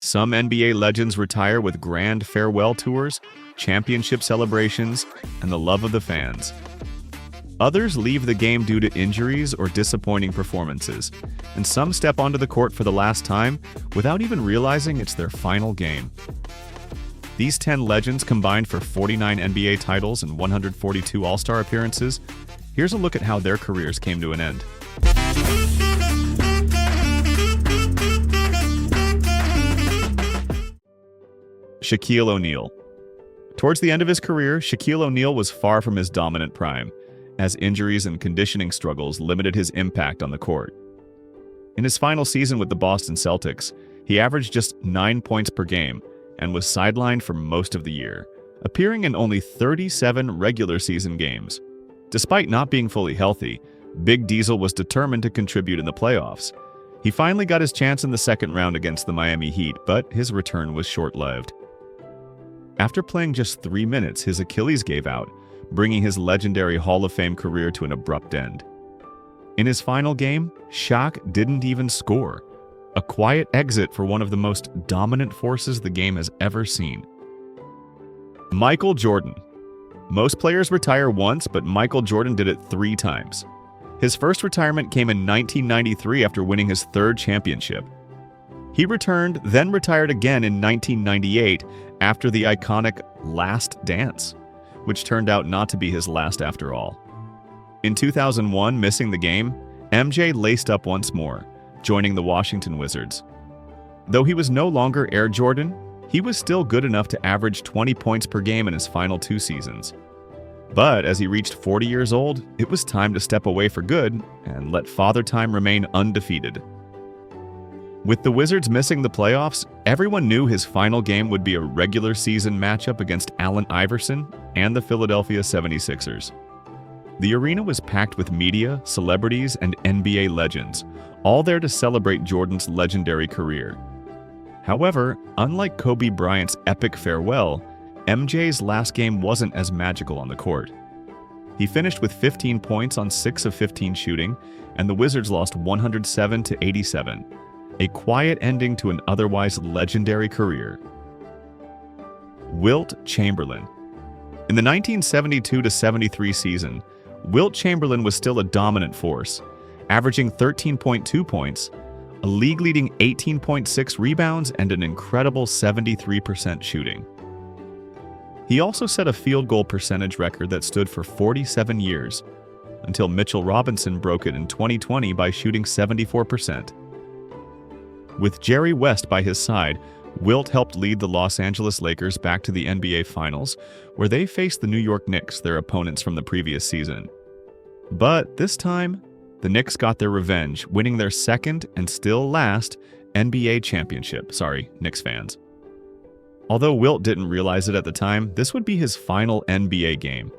Some NBA legends retire with grand farewell tours, championship celebrations, and the love of the fans. Others leave the game due to injuries or disappointing performances, and some step onto the court for the last time without even realizing it's their final game. These 10 legends combined for 49 NBA titles and 142 All-Star appearances. Here's a look at how their careers came to an end. Shaquille O'Neal. Towards the end of his career, Shaquille O'Neal was far from his dominant prime, as injuries and conditioning struggles limited his impact on the court. In his final season with the Boston Celtics, he averaged just 9 points per game and was sidelined for most of the year, appearing in only 37 regular season games. Despite not being fully healthy, Big Diesel was determined to contribute in the playoffs. He finally got his chance in the second round against the Miami Heat, but his return was short-lived. After playing just 3 minutes, his Achilles gave out, bringing his legendary Hall of Fame career to an abrupt end. In his final game, Shaq didn't even score, a quiet exit for one of the most dominant forces the game has ever seen. Michael Jordan. Most players retire once, but Michael Jordan did it 3 times. His first retirement came in 1993 after winning his 3rd championship. He returned, then retired again in 1998 after the iconic Last Dance, which turned out not to be his last after all. In 2001, missing the game, MJ laced up once more, joining the Washington Wizards. Though he was no longer Air Jordan, he was still good enough to average 20 points per game in his final 2 seasons. But as he reached 40 years old, it was time to step away for good and let Father Time remain undefeated. With the Wizards missing the playoffs, everyone knew his final game would be a regular season matchup against Allen Iverson and the Philadelphia 76ers. The arena was packed with media, celebrities, and NBA legends, all there to celebrate Jordan's legendary career. However, unlike Kobe Bryant's epic farewell, MJ's last game wasn't as magical on the court. He finished with 15 points on 6 of 15 shooting, and the Wizards lost 107-87. A quiet ending to an otherwise legendary career. Wilt Chamberlain. In the 1972-73 season, Wilt Chamberlain was still a dominant force, averaging 13.2 points, a league-leading 18.6 rebounds, and an incredible 73% shooting. He also set a field goal percentage record that stood for 47 years, until Mitchell Robinson broke it in 2020 by shooting 74%. With Jerry West by his side, Wilt helped lead the Los Angeles Lakers back to the NBA Finals, where they faced the New York Knicks, their opponents from the previous season. But this time, the Knicks got their revenge, winning their second and still last NBA championship. Sorry, Knicks fans. Although Wilt didn't realize it at the time, this would be his final NBA game.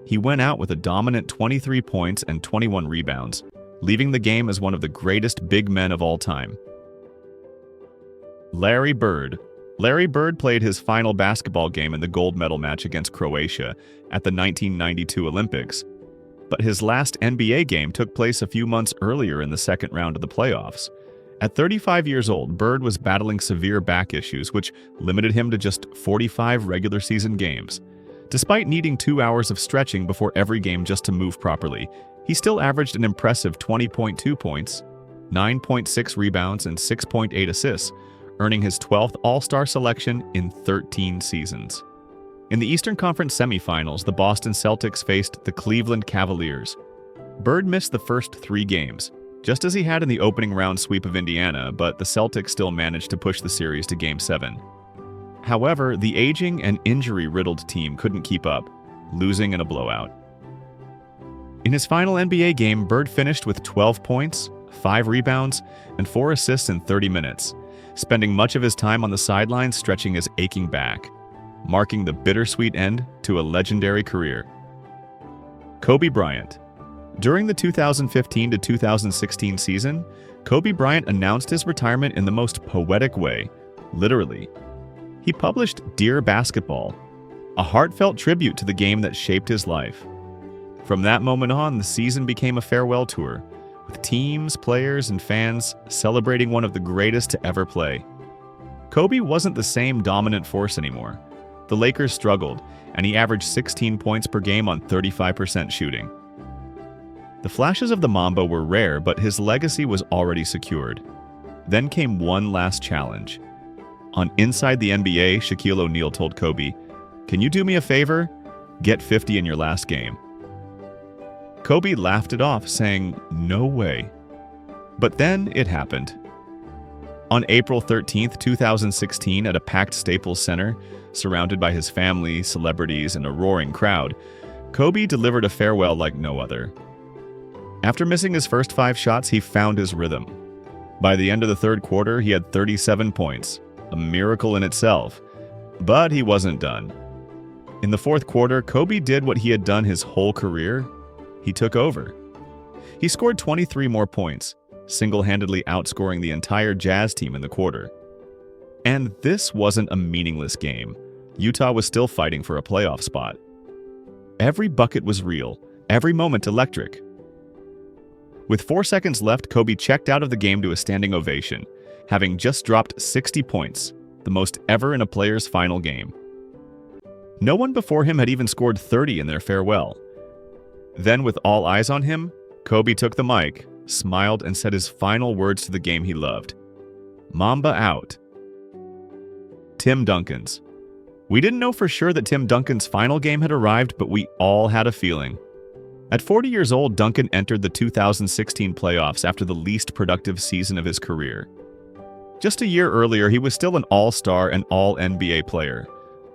He went out with a dominant 23 points and 21 rebounds, leaving the game as one of the greatest big men of all time. Larry Bird. Larry Bird played his final basketball game in the gold medal match against Croatia at the 1992 Olympics, but his last NBA game took place a few months earlier in the second round of the playoffs. At 35 years old, Bird was battling severe back issues, which limited him to just 45 regular season games. Despite needing 2 hours of stretching before every game just to move properly, he still averaged an impressive 20.2 points, 9.6 rebounds, and 6.8 assists, earning his 12th All-Star selection in 13 seasons. In the Eastern Conference semifinals, the Boston Celtics faced the Cleveland Cavaliers. Bird missed the first 3 games, just as he had in the opening round sweep of Indiana, but the Celtics still managed to push the series to Game 7. However, the aging and injury-riddled team couldn't keep up, losing in a blowout. In his final NBA game, Bird finished with 12 points, 5 rebounds, and 4 assists in 30 minutes, spending much of his time on the sidelines stretching his aching back, marking the bittersweet end to a legendary career. Kobe Bryant. During the 2015-2016 season, Kobe Bryant announced his retirement in the most poetic way, literally. He published Dear Basketball, a heartfelt tribute to the game that shaped his life. From that moment on, the season became a farewell tour, with teams, players, and fans celebrating one of the greatest to ever play. Kobe wasn't the same dominant force anymore. The Lakers struggled, and he averaged 16 points per game on 35% shooting. The flashes of the Mamba were rare, but his legacy was already secured. Then came one last challenge. On Inside the NBA, Shaquille O'Neal told Kobe, "Can you do me a favor? Get 50 in your last game." Kobe laughed it off, saying, "No way." But then it happened. On April 13, 2016, at a packed Staples Center, surrounded by his family, celebrities, and a roaring crowd, Kobe delivered a farewell like no other. After missing his first 5 shots, he found his rhythm. By the end of the third quarter, he had 37 points, a miracle in itself. But he wasn't done. In the fourth quarter, Kobe did what he had done his whole career. He took over. He scored 23 more points, single-handedly outscoring the entire Jazz team in the quarter. And this wasn't a meaningless game. Utah was still fighting for a playoff spot. Every bucket was real, every moment electric. With 4 seconds left, Kobe checked out of the game to a standing ovation, having just dropped 60 points, the most ever in a player's final game. No one before him had even scored 30 in their farewell. Then, with all eyes on him, Kobe took the mic, smiled, and said his final words to the game he loved. "Mamba out." Tim Duncan's. We didn't know for sure that Tim Duncan's final game had arrived, but we all had a feeling. At 40 years old, Duncan entered the 2016 playoffs after the least productive season of his career. Just a year earlier, he was still an all-star and all-NBA player.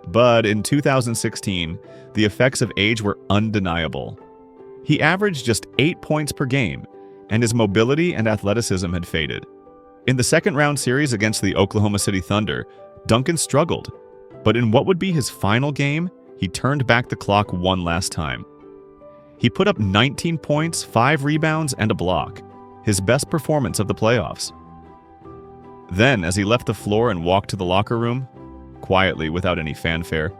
But in 2016, the effects of age were undeniable. He averaged just 8 points per game, and his mobility and athleticism had faded. In the second-round series against the Oklahoma City Thunder, Duncan struggled. But in what would be his final game, he turned back the clock one last time. He put up 19 points, 5 rebounds, and a block, his best performance of the playoffs. Then, as he left the floor and walked to the locker room, quietly without any fanfare,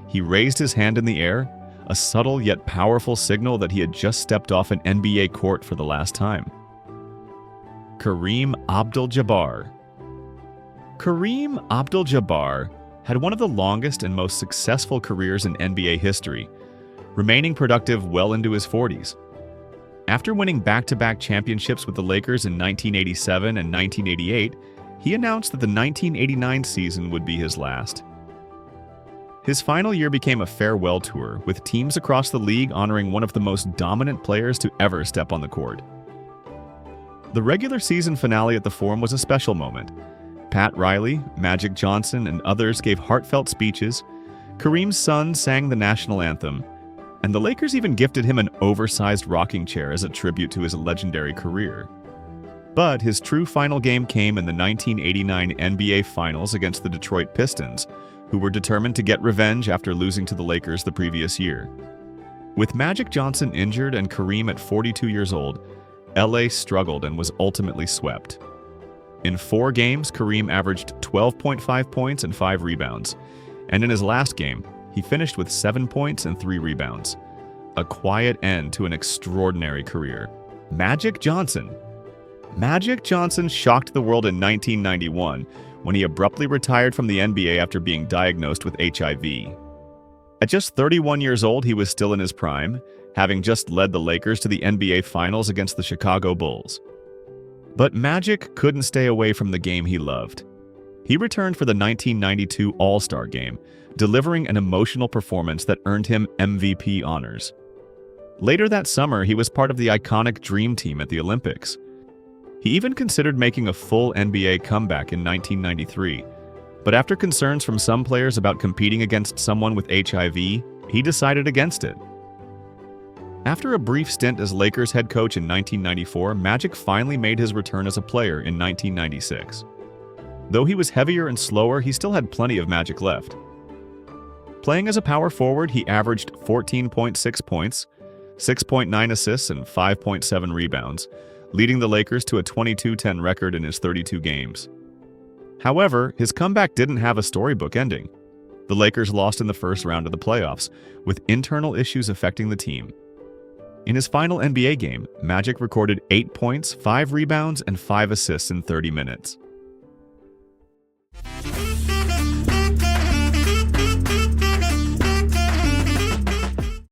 he raised his hand in the air, a subtle yet powerful signal that he had just stepped off an NBA court for the last time. Kareem Abdul-Jabbar. Kareem Abdul-Jabbar had one of the longest and most successful careers in NBA history, remaining productive well into his 40s. After winning back-to-back championships with the Lakers in 1987 and 1988, he announced that the 1989 season would be his last. His final year became a farewell tour, with teams across the league honoring one of the most dominant players to ever step on the court. The regular season finale at the Forum was a special moment. Pat Riley, Magic Johnson, and others gave heartfelt speeches. Kareem's son sang the national anthem, and the Lakers even gifted him an oversized rocking chair as a tribute to his legendary career. But his true final game came in the 1989 NBA Finals against the Detroit Pistons, who were determined to get revenge after losing to the Lakers the previous year. With Magic Johnson injured and Kareem at 42 years old, LA struggled and was ultimately swept. In 4 games, Kareem averaged 12.5 points and 5 rebounds, and in his last game, he finished with 7 points and 3 rebounds. A quiet end to an extraordinary career. Magic Johnson. Magic Johnson shocked the world in 1991 when he abruptly retired from the NBA after being diagnosed with HIV. At just 31 years old, he was still in his prime, having just led the Lakers to the NBA Finals against the Chicago Bulls. But Magic couldn't stay away from the game he loved. He returned for the 1992 All-Star Game, delivering an emotional performance that earned him MVP honors. Later that summer, he was part of the iconic Dream Team at the Olympics. He even considered making a full NBA comeback in 1993, but after concerns from some players about competing against someone with HIV, he decided against it. After a brief stint as Lakers head coach in 1994, Magic finally made his return as a player in 1996. Though he was heavier and slower, he still had plenty of magic left. Playing as a power forward, he averaged 14.6 points, 6.9 assists, and 5.7 rebounds, leading the Lakers to a 22-10 record in his 32 games. However, his comeback didn't have a storybook ending. The Lakers lost in the first round of the playoffs, with internal issues affecting the team. In his final NBA game, Magic recorded 8 points, 5 rebounds, and 5 assists in 30 minutes.